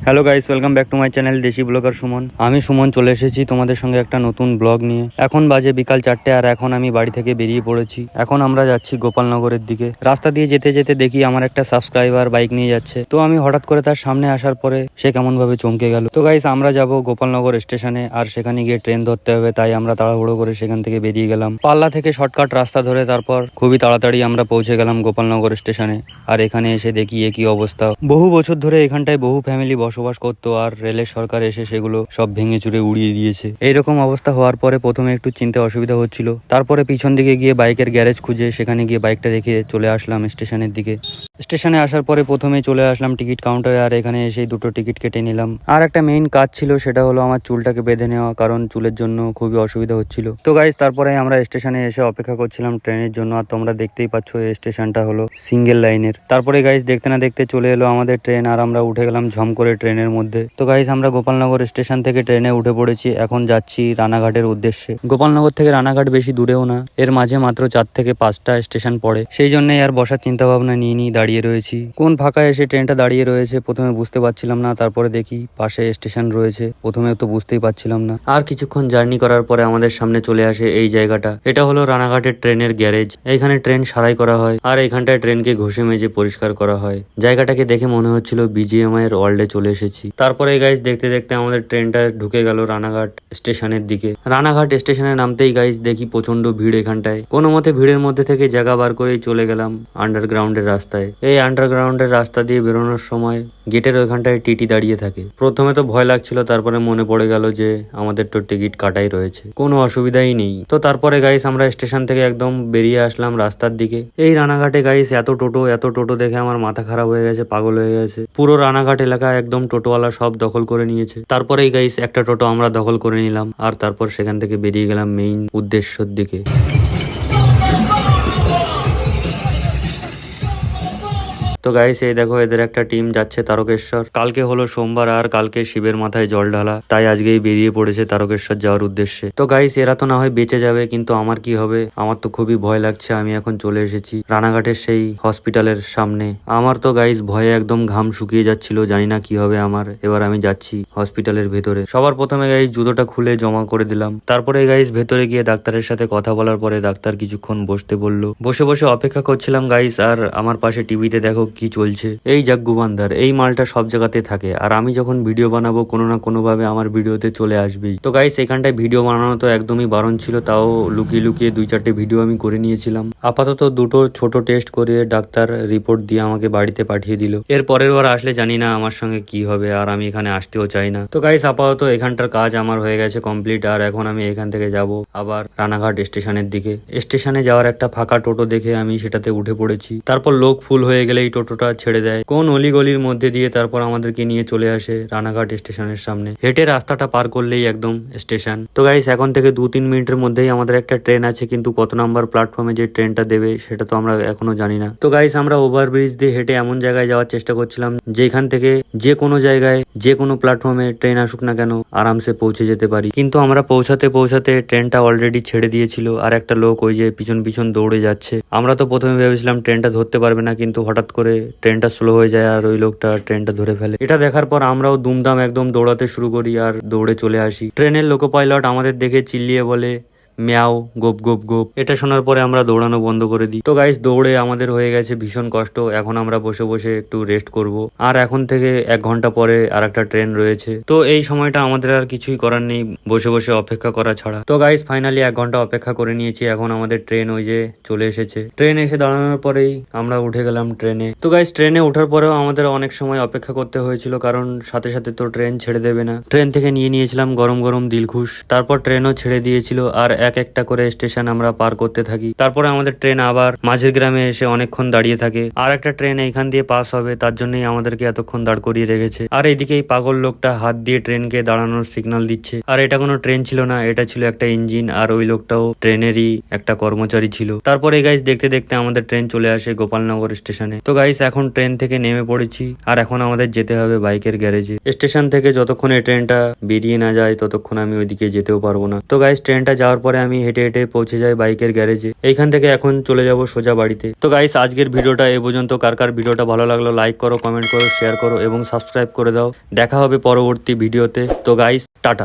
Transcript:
Hello guys, welcome back to my channel দেশি blogger Suman. আমি সুমন চলে এসেছি তোমাদের সঙ্গে একটা নতুন ব্লগ নিয়ে। এখন বাজে বিকাল 4টে আর এখন আমি বাড়ি থেকে বেরিয়ে পড়েছি। এখন আমরা যাচ্ছি গোপালনগরের দিকে। রাস্তা দিয়ে যেতে যেতে দেখি আমার একটা সাবস্ক্রাইবার বাইক নিয়ে যাচ্ছে। তো আমি হঠাৎ করে তার সামনে আসার পরে সে কেমন ভাবে চমকে গেল। তো গাইস, আমরা যাব গোপালনগর স্টেশনে আর সেখানে গিয়ে ট্রেন ধরতে হবে, তাই আমরা তাড়াহুড়ো করে সেখান থেকে বেরিয়ে গেলাম। পাল্লা থেকে শর্টকাট রাস্তা ধরে তারপর খুবই তাড়াতাড়ি আমরা পৌঁছে গেলাম গোপালনগর স্টেশনে। আর এখানে এসে দেখি একই অবস্থা। বহু বছর ধরে এখানটায় বহু ফ্যামিলি বসবাস করতো আর রেলের সরকার এসে সেগুলো সব ভেঙে চুরে উড়িয়ে দিয়েছে। এইরকম অবস্থা হওয়ার পরে প্রথমে একটু চিনতে অসুবিধা হচ্ছিল, তারপরে পিছন দিকে গিয়ে বাইকের গ্যারেজ খুঁজে সেখানে গিয়ে বাইকটা রেখে চলে আসলাম স্টেশনের দিকে। স্টেশনে আসার পরে প্রথমে চলে আসলাম টিকিট কাউন্টারে আর এখানে এসে দুটো টিকিট কেটে নিলাম। আর একটা মেইন কাজ ছিল, সেটা হলো আমার চুলটাকে বেঁধে নেওয়া, কারণ চুলের জন্য খুবই অসুবিধা হচ্ছিল। তো গাইস, তারপরে আমরা স্টেশনে এসে অপেক্ষা করছিলাম ট্রেনের জন্য। আর তোমরা দেখতেই পাচ্ছ এই স্টেশনটা হলো সিঙ্গেল লাইনের। তারপরে গাইস, দেখতে না দেখতে চলে এলো আমাদের ট্রেন আর আমরা উঠে গেলাম ঝম করে ট্রেনের মধ্যে। তো গাইস, আমরা গোপালনগর স্টেশন থেকে ট্রেনে উঠে পড়েছি। এখন যাচ্ছি রানাঘাটের উদ্দেশ্যে। গোপালনগর থেকে রানাঘাট বেশি দূরেও না, এর মাঝে মাত্র 4 থেকে 5টা স্টেশন পড়ে। সেই জন্যই আর বসার চিন্তা ভাবনা নিয়ে দাঁড়িয়ে রয়েছি। কোন ফাঁকা এসে ট্রেনটা দাঁড়িয়ে রয়েছে প্রথমে বুঝতে পারছিলাম না, তারপরে দেখি পাশে স্টেশন রয়েছে, প্রথমে তো বুঝতেই পারছিলাম না। আর কিছুক্ষণ জার্নি করার পরে আমাদের সামনে চলে আসে এই জায়গাটা। এটা হলো রানাঘাটের ট্রেনের গ্যারেজ। এইখানে ট্রেন সারাই করা হয় আর এখানটায় ট্রেনকে ঘষে মেজে পরিষ্কার করা হয়। জায়গাটাকে দেখে মনে হচ্ছিল বিজিএমআই এর ওয়ার্ল্ডে চলে এসেছি। তারপরে গাইস, দেখতে দেখতে আমাদের ট্রেনটা ঢুকে গেল রানাঘাট স্টেশনের দিকে। রানাঘাট স্টেশনে নামতেই গাইস দেখি প্রচন্ড ভিড় এখানটায়। কোনো মতে ভিড়ের মধ্যে থেকে জায়গা বার করেই চলে গেলাম আন্ডারগ্রাউন্ডের রাস্তায়। এই আন্ডারগ্রাউন্ডের রাস্তা দিয়ে বেরোনোর সময় গেটের ওইখানটায় টিটি দাঁড়িয়ে থাকে। প্রথমে তো ভয় লাগছিল, তারপরে মনে পড়ে গেল যে আমাদের তো টিকিট কাটাই রয়েছে, কোনো অসুবিধাই নেই। তো তারপরে গাইস, আমরা স্টেশন থেকে একদম বেরিয়ে আসলাম রাস্তার দিকে। এই রানাঘাটে গাইস এত টোটো দেখে আমার মাথা খারাপ হয়ে গেছে, পাগল হয়ে গেছে। পুরো রানাঘাট এলাকা একদম টোটোওয়ালা সব দখল করে নিয়েছে। তারপরেই গাইস একটা টোটো আমরা দখল করে নিলাম আর তারপর সেখান থেকে বেরিয়ে গেলাম মেইন উদ্দেশ্যের দিকে। তো গাইস, এই দেখো এদের একটা টিম যাচ্ছে তারকেশ্বর। কালকে হলো সোমবার আর কালকে শিবের মাথায় জল ঢালা, তাই আজকেই বেরিয়ে পড়েছে তারকেশ্বর যাওয়ার উদ্দেশ্যে। তো গাইস, এরা তো না হয় বেঁচে যাবে, কিন্তু আমার কি হবে? আমার তো খুবই ভয় লাগছে। আমি এখন চলে এসেছি রানাঘাটের সেই হসপিটালের সামনে। আমার তো গাইস ভয়ে একদম ঘাম শুকিয়ে যাচ্ছিল, জানি না কি হবে আমার। এবার আমি যাচ্ছি হসপিটালের ভেতরে। সবার প্রথমে গাইস জুতোটা খুলে জমা করে দিলাম। তারপরে গাইস ভেতরে গিয়ে ডাক্তারের সাথে কথা বলার পরে ডাক্তার কিছুক্ষণ বসতে বললো। বসে বসে অপেক্ষা করছিলাম গাইস। আর আমার পাশে টিভিতে দেখো কি চলছে। এই জাগ্গু বান্দার এই মালটা সব জায়গাতে থাকে আর আমি যখন ভিডিও বানাবো কোনো না কোনো ভাবে আমার ভিডিওতে চলে আসবেই। তো গাইস, এখানটায় ভিডিও বানানো তো একদমই বারণ ছিল, তাও লুকিয়ে লুকিয়ে 2-4টে ভিডিও আমি করে নিয়েছিলাম। আপাতত দুটো ছোট টেস্ট করে ডাক্তার রিপোর্ট দিয়ে আমাকে বাড়িতে পাঠিয়ে দিল। এর পরের বার আসলে জানি না আমার সঙ্গে কি হবে, আর আমি এখানে আসতেও চাই না। তো গাইস, আপাতত এখানটার কাজ আমার হয়ে গেছে কমপ্লিট। আর এখন আমি এখান থেকে যাব আবার রানাঘাট স্টেশনের দিকে। স্টেশনে যাওয়ার একটা ফাঁকা টোটো দেখে আমি সেটাতে উঠে পড়েছি। তারপর লোক ফুল হয়ে গেলে এই টোটোটা ছেড়ে দেয় কোন অলিগলির মধ্যে দিয়ে, তারপর আমাদেরকে নিয়ে চলে আসে রানাঘাট স্টেশনের সামনে। হেঁটে রাস্তাটা পার করলেই একদম স্টেশন। তো গাইস, এখন থেকে 2-3 মিনিটের মধ্যেই আমাদের একটা ট্রেন আছে, কিন্তু কত নাম্বার প্ল্যাটফর্মে যে ট্রেনটা দেবে সেটা তো আমরা এখনো জানি না। তো গাইস, আমরা ওভারব্রিজ দিয়ে হেঁটে এমন জায়গায় যাওয়ার চেষ্টা করছিলাম যেখান থেকে যে কোনো জায়গায় যে কোনো প্ল্যাটফর্মে ট্রেন আসুক না কেন আরামসে পৌঁছে যেতে পারি। কিন্তু আমরা পৌঁছাতে পৌঁছাতে ট্রেনটা অলরেডি ছেড়ে দিয়েছিল আর একটা লোক ওই যে পিছন পিছন দৌড়ে যাচ্ছে। আমরা তো প্রথমে ভেবেছিলাম ট্রেনটা ধরতে পারবে না, কিন্তু হঠাৎ করে ট্রেনটা স্লো হয়ে যায় আর ওই লোকটা ট্রেনটা ধরে ফেলে। এটা দেখার পর আমরাও দুমদাম একদম দৌড়াতে শুরু করি আর দৌড়ে চলে আসি। ট্রেনের লোকো পাইলট আমাদের দেখে চিল্লিয়ে বলে ম্যাও গোপ গোপ গোপ। এটা শোনার পরে আমরা দৌড়ানো বন্ধ করে দিই। তো গাইস, দৌড়ে আমাদের হয়ে গেছে ভীষণ কষ্ট। এখন আমরা বসে বসে একটু রেস্ট করব। আর এখন থেকে 1 ঘন্টা পরে আর একটা ট্রেন রয়েছে। তো এই সময়টা আমাদের আর কিছুই করার নেই, বসে বসে অপেক্ষা করা ছাড়া। তো গাইস, ফাইনালি 1 ঘন্টা অপেক্ষা করে নিয়েছি। এখন আমাদের ট্রেন ওই যে চলে এসেছে। ট্রেন এসে দাঁড়ানোর পরেই আমরা উঠে গেলাম ট্রেনে। তো গাইস, ট্রেনে ওঠার পরেও আমাদের অনেক সময় অপেক্ষা করতে হয়েছিল, কারণ সাথে সাথে তো ট্রেন ছেড়ে দেবে না। ট্রেন থেকে নিয়ে নিয়েছিলাম গরম গরম দিলখুশ। তারপর ট্রেনও ছেড়ে দিয়েছিল আর এক একটা করে স্টেশন আমরা পার করতে থাকি। তারপরে আমাদের ট্রেন আবার মাঝের গ্রামে এসে অনেকক্ষণ দাঁড়িয়ে থাকে। আর একটা ট্রেন এইখান দিয়ে পাস হবে, তার জন্যই আমাদেরকে এতক্ষণ দাঁড় করিয়ে রেখেছে। আর এইদিকে এই পাগল লোকটা হাত দিয়ে ট্রেনকে দাঁড়ানোর সিগন্যাল দিচ্ছে। আর এটা কোনো ট্রেন ছিল না, এটা ছিল একটা ইঞ্জিন। আর ওই লোকটাও ট্রেনেরই একটা কর্মচারী ছিল। তারপরে গাইস, দেখতে দেখতে আমাদের ট্রেন চলে আসে গোপালনগর স্টেশনে। তো গাইস, এখন ট্রেন থেকে নেমে পড়েছি আর এখন আমাদের যেতে হবে বাইকের গ্যারেজে। স্টেশন থেকে যতক্ষণ এই ট্রেনটা বেরিয়ে না যায় ততক্ষণ আমি ওইদিকে যেতেও পারবো না। তো গাইস, ট্রেনটা যাওয়ার পরে তারপরে আমি হেঁটে হেঁটে পৌঁছে যাই বাইকের গ্যারেজে। এইখান থেকে এখন চলে যাব সোজা বাড়িতে। তো গাইস আজকের ভিডিওটা এ পর্যন্ত। কার কার ভিডিওটা ভালো লাগলো লাইক করো, কমেন্ট করো, শেয়ার করো এবং সাবস্ক্রাইব করে দাও। দেখা হবে পরবর্তী ভিডিওতে। তো গাইস টাটা।